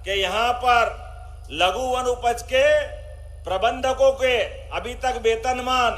कि यहाँ पर लघु वन उपज के प्रबंधकों के अभी तक वेतनमान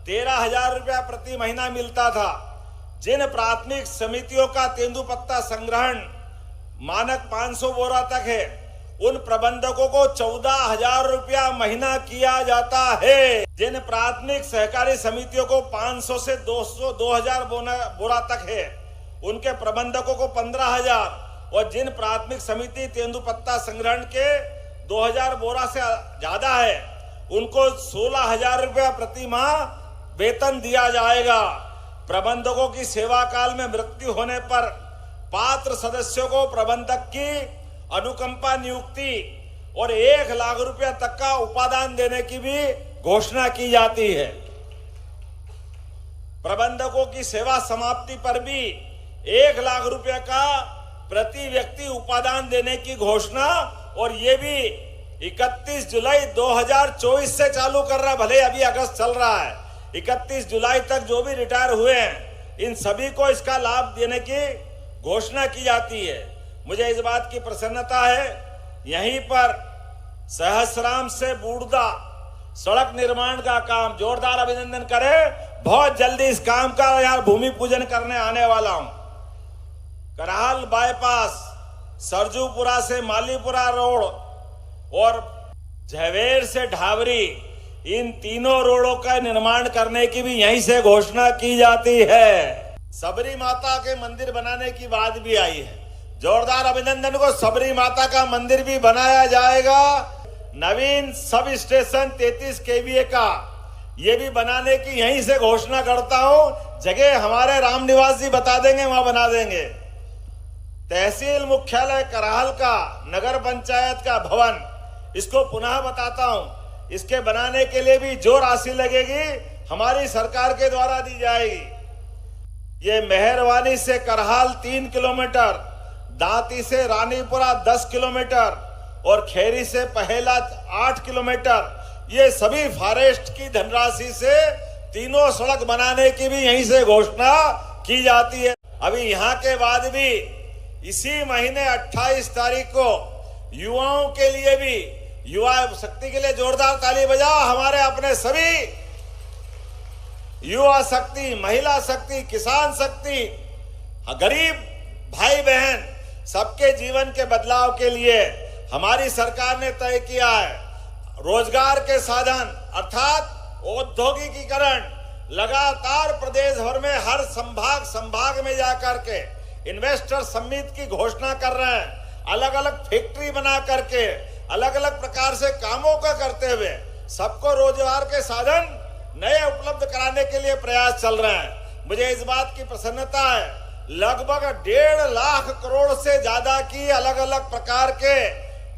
13,000 रुपया प्रति महीना मिलता था। जिन प्राथमिक समितियों का तेंदुपत्ता संग्रहण मानक 500 बोरा तक है, उन प्रबंधकों को 14,000 रुपया महीना किया जाता है। जिन प्राथमिक सहकारी समितियों को 500 से 2,000 बोरा तक है, उनके प्रबंधकों को 15,000, और जिन प्राथमिक समिति तेंदुपत्ता संग्रहण के 2,000 बोरा से ज्यादा है, उनको 16,000 रुपया प्रति माह वेतन दिया जाएगा। प्रबंधकों की सेवा काल में मृत्यु होने पर पात्र सदस्यों को प्रबंधक की अनुकंपा नियुक्ति और 1 लाख रुपया तक का उपादान देने की भी घोषणा की जाती है। प्रबंधकों की सेवा समाप्ति पर भी 1 लाख रुपया का प्रति व्यक्ति उपादान देने की घोषणा, और ये भी 31 जुलाई 2024 से चालू कर रहा है। भले अभी अगस्त चल रहा है, 31 जुलाई तक जो भी रिटायर हुए हैं, इन सभी को इसका लाभ देने की घोषणा की जाती है। मुझे इस बात की प्रसन्नता है, यहीं पर सहसराम से बूड़दा सड़क निर्माण का काम, जोरदार अभिनंदन करें। बहुत जल्दी इस काम का यहाँ भूमि पूजन करने आने वाला हूं। करहाल बाईपास, सरजूपुरा से मालीपुरा रोड और झवेर से ढाबरी, इन तीनों रोडों का निर्माण करने की भी यहीं से घोषणा की जाती है। सबरी माता के मंदिर बनाने की बात भी आई है। जोरदार अभिनंदन को। सबरी माता का मंदिर भी बनाया जाएगा। नवीन सब स्टेशन 33 केवीए का, ये भी बनाने की यहीं से घोषणा करता हूं। जगह हमारे रामनिवास जी बता देंगे, वहां बना देंगे। तहसील मुख्यालय करहाल का नगर पंचायत का भवन, इसको पुनः बताता हूं, इसके बनाने के लिए भी जो राशि लगेगी हमारी सरकार के द्वारा दी जाएगी। ये मेहरवानी से करहाल 3 किलोमीटर, दांती से रानीपुरा 10 किलोमीटर और खेरी से पहेला 8 किलोमीटर, ये सभी फॉरेस्ट की धनराशि से तीनों सड़क बनाने की भी यहीं से घोषणा की जाती है। अभी यहाँ के बाद भी इसी महीने 28 तारीख को युवाओं के लिए भी, युवा शक्ति के लिए जोरदार ताली बजाओ। हमारे अपने सभी युवा शक्ति, महिला शक्ति, किसान शक्ति, गरीब भाई बहन, सबके जीवन के बदलाव के लिए हमारी सरकार ने तय किया है रोजगार के साधन अर्थात औद्योगिकीकरण। लगातार प्रदेश भर में हर संभाग में जाकर के इन्वेस्टर समिट की घोषणा कर रहे हैं। अलग अलग फैक्ट्री बना करके अलग अलग प्रकार से कामों का करते हुए सबको रोजगार के साधन नए उपलब्ध कराने के लिए प्रयास चल रहे हैं। मुझे इस बात की प्रसन्नता है, लगभग 1.5 लाख करोड़ से ज्यादा की अलग अलग प्रकार के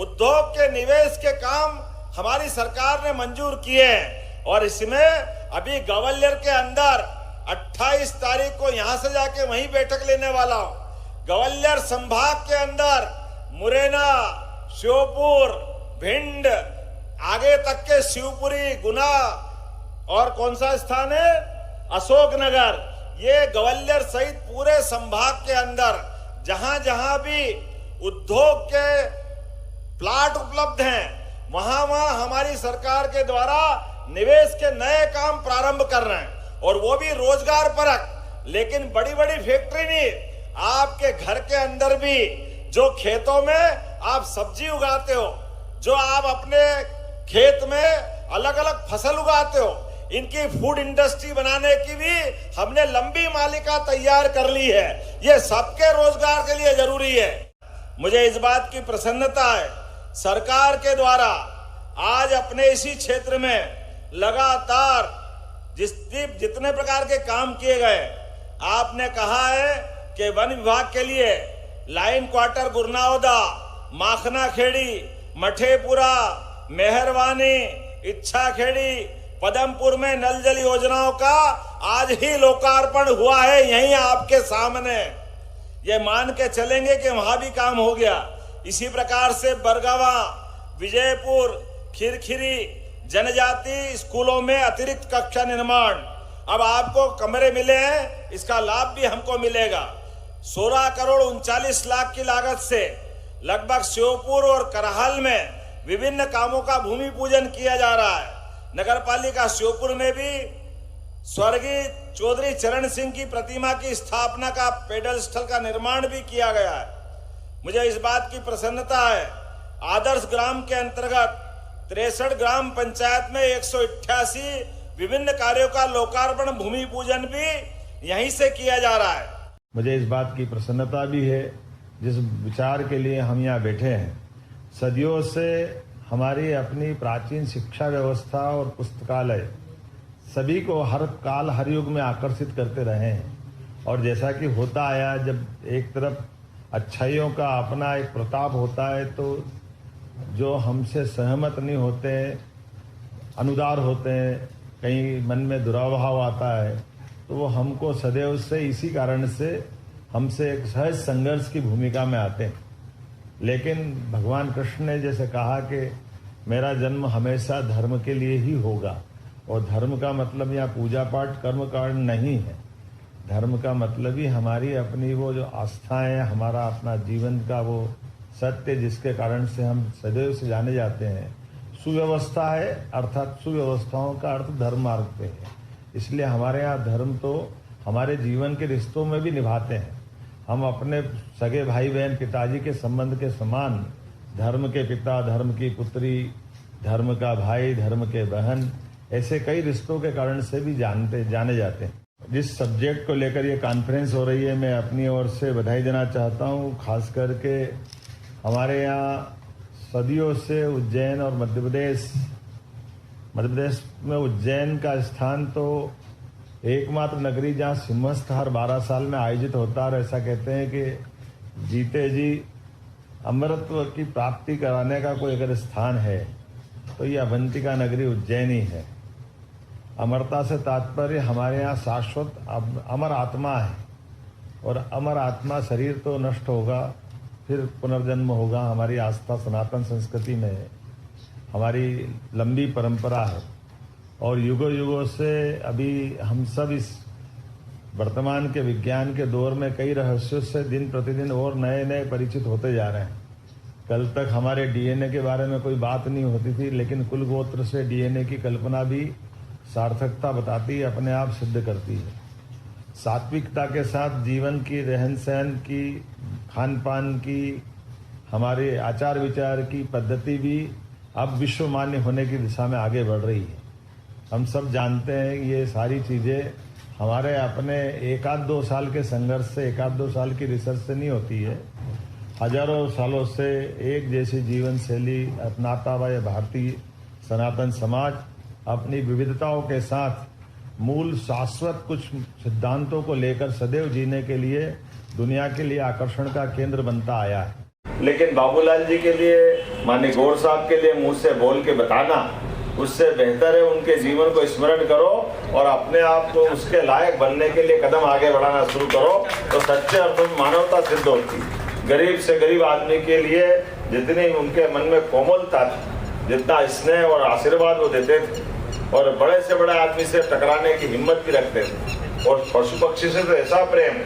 उद्योग के निवेश के काम हमारी सरकार ने मंजूर किए हैं। और इसमें अभी ग्वालियर के अंदर 28 तारीख को यहां से जाके वहीं बैठक लेने वाला हूं। ग्वालियर संभाग के अंदर मुरैना, श्योपुर, भिंड, आगे तक के शिवपुरी, गुना और कौन सा स्थान है, अशोकनगर, ये ग्वालियर सहित पूरे संभाग के अंदर जहां जहां भी उद्योग के प्लाट उपलब्ध हैं, वहां वहां हमारी सरकार के द्वारा निवेश के नए काम प्रारंभ कर रहे हैं। और वो भी रोजगार परक, लेकिन बड़ी बड़ी फैक्ट्री नहीं, आपके घर के अंदर भी जो खेतों में आप सब्जी उगाते हो, जो आप अपने खेत में अलग अलग फसल उगाते हो, इनकी फूड इंडस्ट्री बनाने की भी हमने लंबी मालिका तैयार कर ली है। ये सबके रोजगार के लिए जरूरी है। मुझे इस बात की प्रसन्नता है, सरकार के द्वारा आज अपने इसी क्षेत्र में लगातार जितने प्रकार के काम किए गए, आपने कहा है कि वन विभाग के लिए लाइन क्वार्टर गुरनावदा, माखना खेड़ी, मठेपुरा, मेहरवानी, इच्छा खेड़ी, पदमपुर में नल जल योजनाओं का आज ही लोकार्पण हुआ है यहीं आपके सामने। ये मान के चलेंगे कि वहां भी काम हो गया। इसी प्रकार से बरगावा, विजयपुर, खिरखिरी जनजाति स्कूलों में अतिरिक्त कक्षा निर्माण, अब आपको कमरे मिले हैं, इसका लाभ भी हमको मिलेगा। 16 करोड़ 39 लाख की लागत से लगभग श्योपुर और करहल में विभिन्न कामों का भूमि पूजन किया जा रहा है। नगर पालिका श्योपुर में भी स्वर्गीय चौधरी चरण सिंह की प्रतिमा की स्थापना का पेडल स्थल का निर्माण भी किया गया है। मुझे इस बात की प्रसन्नता है, आदर्श ग्राम के अंतर्गत 63 ग्राम पंचायत में 188 विभिन्न कार्यों का लोकार्पण भूमि पूजन भी यहीं से किया जा रहा है। मुझे इस बात की प्रसन्नता भी है, जिस विचार के लिए हम यहाँ बैठे हैं, सदियों से हमारी अपनी प्राचीन शिक्षा व्यवस्था और पुस्तकालय सभी को हर काल हर युग में आकर्षित करते रहे हैं। और जैसा कि होता आया, जब एक तरफ अच्छाइयों का अपना एक प्रताप होता है तो जो हमसे सहमत नहीं होते, अनुदार होते हैं, कहीं मन में दुराभाव आता है, तो वो हमको सदैव से इसी कारण से हमसे एक सहज संघर्ष की भूमिका में आते हैं। लेकिन भगवान कृष्ण ने जैसे कहा कि मेरा जन्म हमेशा धर्म के लिए ही होगा, और धर्म का मतलब यहाँ पूजा पाठ कर्म कांड नहीं है। धर्म का मतलब ही हमारी अपनी वो जो आस्थाएं, हमारा अपना जीवन का वो सत्य जिसके कारण से हम सदैव से जाने जाते हैं, सुव्यवस्था है। अर्थात सुव्यवस्थाओं का अर्थ धर्म मार्ग पे है। इसलिए हमारे यहाँ धर्म तो हमारे जीवन के रिश्तों में भी निभाते हैं। हम अपने सगे भाई बहन पिताजी के संबंध के समान धर्म के पिता, धर्म की पुत्री, धर्म का भाई, धर्म के बहन, ऐसे कई रिश्तों के कारण से भी जाने जाते हैं। जिस सब्जेक्ट को लेकर ये कॉन्फ्रेंस हो रही है, मैं अपनी ओर से बधाई देना चाहता हूँ। खास करके हमारे यहाँ सदियों से उज्जैन और मध्य प्रदेश में उज्जैन का स्थान तो एकमात्र नगरी जहाँ सिंहस्थ हर 12 साल में आयोजित होता है। और ऐसा कहते हैं कि जीते जी अमरत्व की प्राप्ति कराने का कोई अगर स्थान है तो ये अवंतिका नगरी उज्जैन ही है। अमरता से तात्पर्य हमारे यहाँ शाश्वत अमर आत्मा है, और अमर आत्मा शरीर तो नष्ट होगा, फिर पुनर्जन्म होगा। हमारी आस्था सनातन संस्कृति में है, हमारी लंबी परंपरा है, और युगों युगों से अभी हम सब इस वर्तमान के विज्ञान के दौर में कई रहस्यों से दिन प्रतिदिन और नए नए परिचित होते जा रहे हैं। कल तक हमारे डीएनए के बारे में कोई बात नहीं होती थी, लेकिन कुल गोत्र से डीएनए की कल्पना भी सार्थकता बताती है, अपने आप सिद्ध करती है। सात्विकता के साथ जीवन की, रहन सहन की, खान पान की, हमारे आचार विचार की पद्धति भी अब विश्व मान्य होने की दिशा में आगे बढ़ रही है। हम सब जानते हैं ये सारी चीज़ें हमारे अपने 1-2 साल के संघर्ष से, 1-2 साल की रिसर्च से नहीं होती है। हजारों सालों से एक जैसी जीवन शैली अपनाता हुआ यह भारतीय सनातन समाज अपनी विविधताओं के साथ मूल शाश्वत कुछ सिद्धांतों को लेकर सदैव जीने के लिए दुनिया के लिए आकर्षण का केंद्र बनता आया है। लेकिन बाबूलाल जी के लिए, माननीय गौर साहब के लिए मुंह से बोल के बताना उससे बेहतर है उनके जीवन को स्मरण करो और अपने आप को उसके लायक बनने के लिए कदम आगे बढ़ाना शुरू करो, तो सच्चे अर्थों में मानवता सिद्ध होती। गरीब से गरीब आदमी के लिए जितनी उनके मन में कोमलता थी, जितना स्नेह और आशीर्वाद वो देते थे, और बड़े से बड़े आदमी से टकराने की हिम्मत भी रखते थे। और पशु पक्षी से तो ऐसा प्रेम,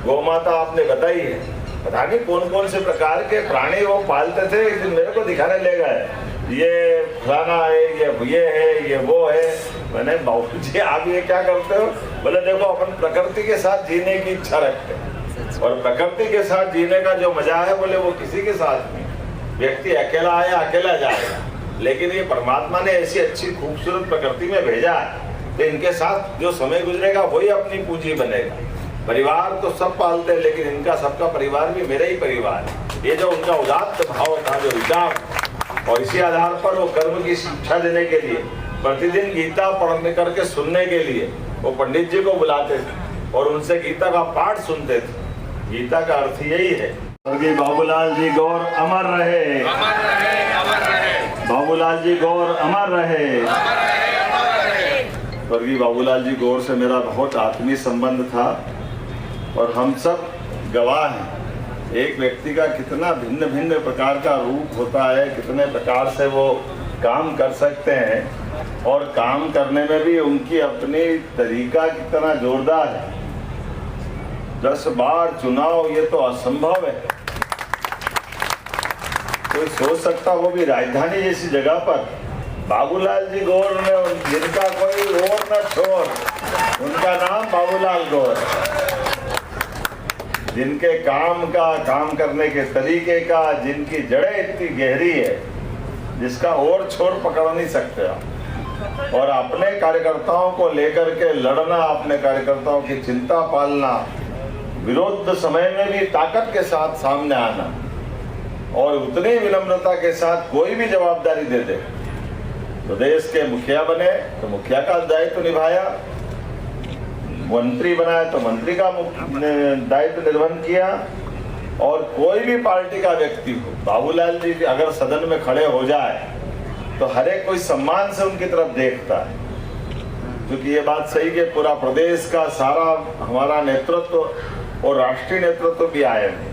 गौ माता आपने बताई है, पता नहीं कौन कौन से प्रकार के प्राणी वो पालते थे। एक दिन मेरे को दिखाने ले गए, ये फलाना है, ये है, ये वो है। मैंने बाबू जी आप ये क्या करते हो? बोले देखो अपन प्रकृति के साथ जीने की इच्छा रखते हैं, और प्रकृति के साथ जीने का जो मजा है बोले वो किसी के साथ नहीं। व्यक्ति अकेला आया अकेला जाएगा, लेकिन ये परमात्मा ने ऐसी अच्छी खूबसूरत प्रकृति में भेजा है तो इनके साथ जो समय गुजरेगा वही अपनी पूंजी बनेगा। परिवार तो सब पालते हैं, लेकिन इनका सबका परिवार भी मेरा ही परिवार है। ये जो उनका उदात्त भाव था, जो विचार, और इसी आधार पर वो कर्म की शिक्षा देने के लिए प्रतिदिन गीता पढ़ने करके सुनने के लिए वो पंडित जी को बुलाते थे और उनसे गीता का पाठ सुनते थे। गीता का अर्थ यही है। स्वर्गीय बाबूलाल जी गौर अमर रहे, अमर रहे, अमर रहे। बाबूलाल जी गौर अमर रहे, अमर रहे, अमर रहे। स्वर्गीय बाबूलाल जी गौर से मेरा बहुत आत्मीय संबंध था, और हम सब गवाह हैं। एक व्यक्ति का कितना भिन्न भिन्न प्रकार का रूप होता है, कितने प्रकार से वो काम कर सकते हैं, और काम करने में भी उनकी अपनी तरीका कितना जोरदार है। 10 बार चुनाव ये तो असंभव है। कोई सोच सकता, वो भी राजधानी जैसी जगह पर बाबूलाल जी गौर ने, जिनका कोई और न छोर, उनका नाम बाबूलाल गौर, जिनके काम करने के तरीके का, जिनकी जड़ें इतनी गहरी है जिसका और छोर पकड़ नहीं सकते आप। और अपने कार्यकर्ताओं को लेकर के लड़ना, अपने कार्यकर्ताओं की चिंता पालना, विरोध समय में भी ताकत के साथ सामने आना और उतनी विनम्रता के साथ कोई भी जवाबदारी दे दे तो देश के मुखिया बने तो मुखिया का दायित्व निभाया, मंत्री बनाए तो मंत्री का दायित्व निर्वहन किया। और कोई भी पार्टी का व्यक्ति हो, बाबूलाल जी अगर सदन में खड़े हो जाए तो हर एक कोई सम्मान से उनकी तरफ देखता है, क्योंकि ये बात सही कि पूरा प्रदेश का सारा हमारा नेतृत्व और राष्ट्रीय नेतृत्व भी आए हैं।